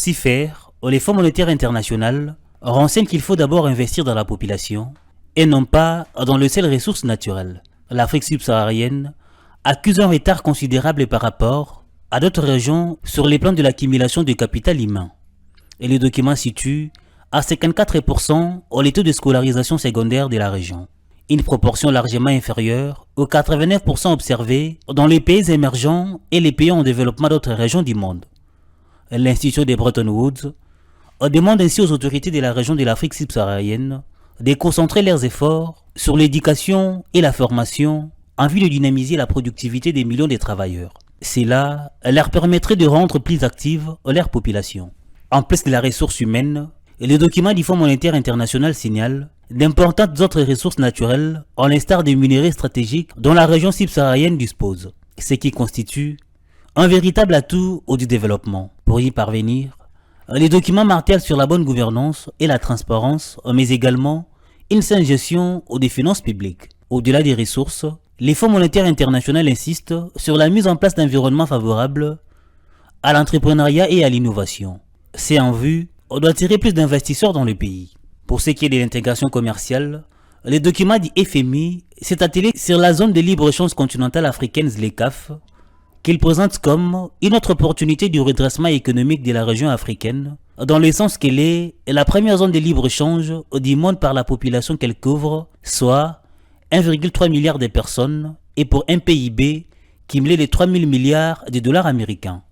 s'y faire, les Fonds monétaires internationaux renseignent qu'il faut d'abord investir dans la population et non pas dans les seules ressources naturelles. L'Afrique subsaharienne accuse un retard considérable par rapport à d'autres régions sur les plans de l'accumulation de capital humain. Et le document situe à 54% les taux de scolarisation secondaire de la région, une proportion largement inférieure aux 89% observés dans les pays émergents et les pays en développement d'autres régions du monde. L'institution de Bretton Woods demande ainsi aux autorités de la région de l'Afrique subsaharienne de concentrer leurs efforts sur l'éducation et la formation en vue de dynamiser la productivité des millions de travailleurs. Cela leur permettrait de rendre plus active leur population. En plus de la ressource humaine, le document du Fonds monétaire international signale d'importantes autres ressources naturelles, en l'instar des minerais stratégiques dont la région subsaharienne dispose, ce qui constitue un véritable atout du développement. Pour y parvenir, les documents martèlent sur la bonne gouvernance et la transparence, mais également une saine gestion des finances publiques. Au-delà des ressources, les Fonds monétaires internationaux insistent sur la mise en place d'environnements favorables à l'entrepreneuriat et à l'innovation. C'est en vue d'attirer plus d'investisseurs dans le pays. Pour ce qui est de l'intégration commerciale, le document du FMI s'est attelé sur la zone de libre-échange continentale africaine, les CAF, qu'il présente comme une autre opportunité du redressement économique de la région africaine, dans le sens qu'elle est la première zone de libre-échange du monde par la population qu'elle couvre, soit 1,3 milliard de personnes, et pour un PIB qui mêlait les 3 000 milliards de dollars américains.